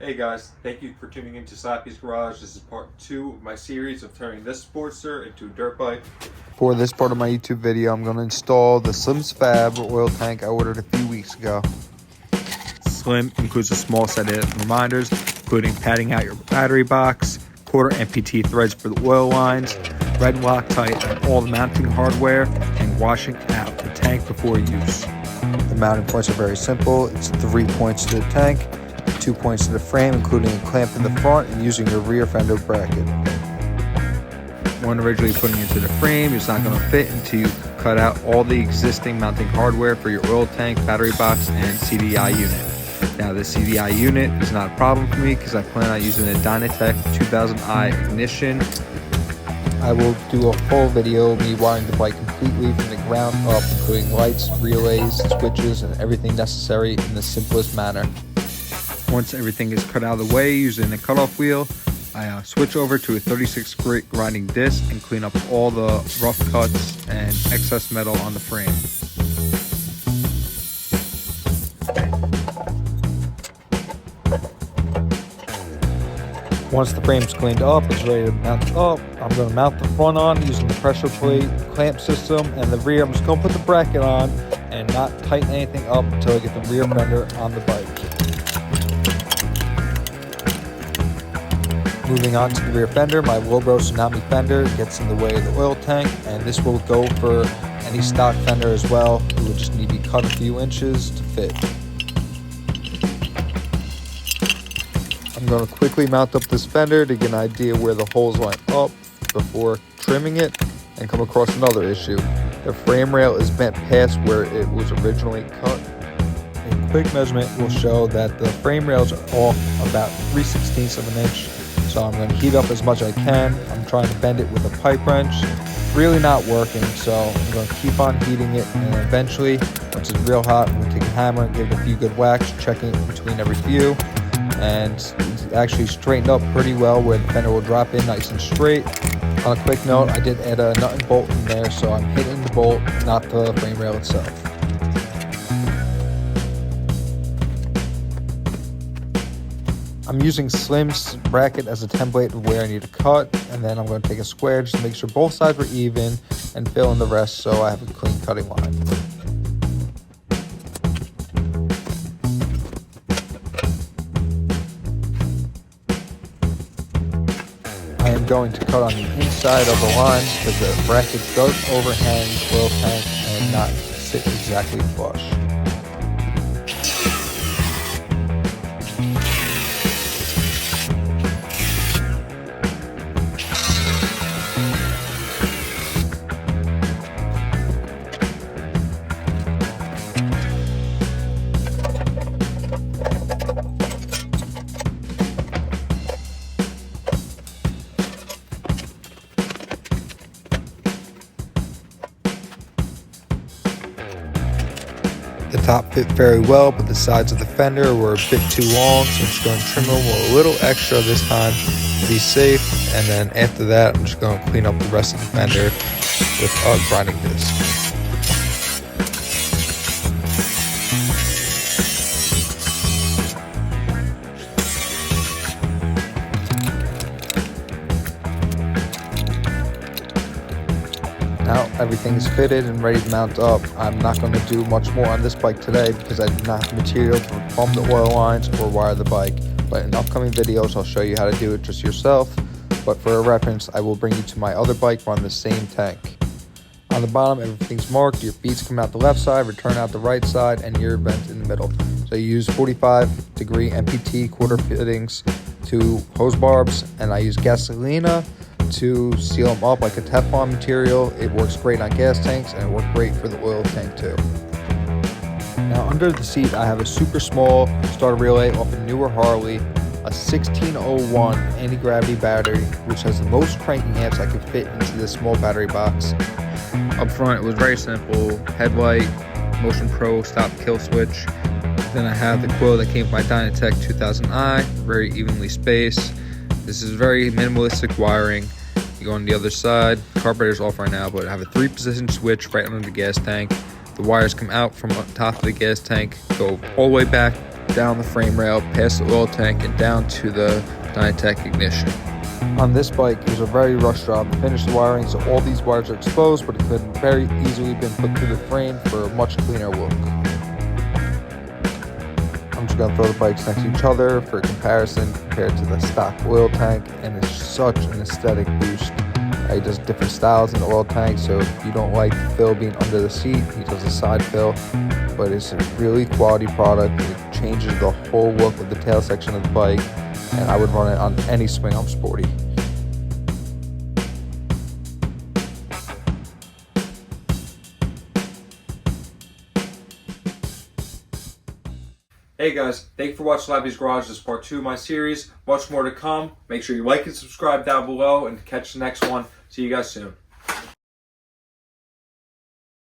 Hey guys, thank you for tuning into Slappy's Garage. This is part 2 of my series of turning this Sportster into a dirt bike. For this part of my YouTube video, I'm going to install the SlimsFab oil tank I ordered a few weeks ago. Slim includes a small set of reminders, including padding out your battery box, quarter MPT threads for the oil lines, red Loctite on all the mounting hardware, and washing out the tank before use. The mounting points are very simple. It's 3 points to the tank, 2 points to the frame, including a clamp in the front and using your rear fender bracket. When originally putting into the frame, it's not going to fit until you cut out all the existing mounting hardware for your oil tank, battery box, and CDI unit. Now the CDI unit is not a problem for me because I plan on using a Dynatech 2000i ignition. I will do a full video of me wiring the bike completely from the ground up, including lights, relays, switches, and everything necessary in the simplest manner. Once everything is cut out of the way using a cutoff wheel, I switch over to a 36 grit grinding disc and clean up all the rough cuts and excess metal on the frame. Once the frame's cleaned up, it's ready to mount up. I'm going to mount the front on using the pressure plate clamp system, and the rear I'm just going to put the bracket on and not tighten anything up until I get the rear fender on the bike. Moving on to the rear fender, my lowbrow tsunami fender gets in the way of the oil tank, and this will go for any stock fender as well. It would just need to be cut a few inches to fit. I'm going to quickly mount up this fender to get an idea where the holes line up before trimming it, and come across another issue. The frame rail is bent past where it was originally cut. A quick measurement will show that the frame rails are off about 3/16 of an inch. So I'm going to heat up as much as I can. I'm trying to bend it with a pipe wrench. Really not working, so I'm going to keep on heating it, and eventually, once it's real hot, I'm going to take a hammer and give it a few good whacks, checking it between every few. And it's actually straightened up pretty well where the fender will drop in nice and straight. On a quick note, I did add a nut and bolt in there, so I'm hitting the bolt, not the frame rail itself. I'm using Slim's bracket as a template of where I need to cut, and then I'm going to take a square just to make sure both sides were even and fill in the rest so I have a clean cutting line. I am going to cut on the inside of the line because the bracket does overhang the oil tank and not sit exactly flush. The top fit very well, but the sides of the fender were a bit too long, so I'm just going to trim them a little extra this time to be safe, and then after that I'm just going to clean up the rest of the fender with a grinding disc. Now everything is fitted and ready to mount up. I'm not going to do much more on this bike today because I do not have material to pump the oil lines or wire the bike. But in upcoming videos I'll show you how to do it just yourself. But for a reference, I will bring you to my other bike on the same tank. On the bottom everything's marked. Your feet come out the left side, return out the right side, and your vent in the middle. So you use 45-degree MPT quarter fittings to hose barbs, and I use Gasolina to seal them up like a Teflon material. It works great on gas tanks, and it worked great for the oil tank too. Now under the seat I have a super small starter relay off a newer Harley, a 1601 anti-gravity battery, which has the most cranking amps I could fit into this small battery box. Up front it was very simple: headlight, Motion Pro stop kill switch. Then I have the coil that came with my Dynatech 2000i, very evenly spaced. This is very minimalistic wiring. You go on the other side, carburetor's off right now, but I have a 3-position switch right under the gas tank. The wires come out from on top of the gas tank, go all the way back down the frame rail, past the oil tank, and down to the Dynatek ignition. On this bike, it was a very rushed job to finish the wiring, so all these wires are exposed, but it could very easily been put through the frame for a much cleaner look. I'm just going to throw the bikes next to each other for comparison compared to the stock oil tank, and it's such an aesthetic boost. He does different styles in the oil tank, so if you don't like the fill being under the seat, he does a side fill, but it's a really quality product. It changes the whole look of the tail section of the bike, and I would run it on any swing I'm sporty. Hey guys, thank you for watching Slappy's Garage. This is part 2 of my series. Much more to come. Make sure you like and subscribe down below and catch the next one. See you guys soon.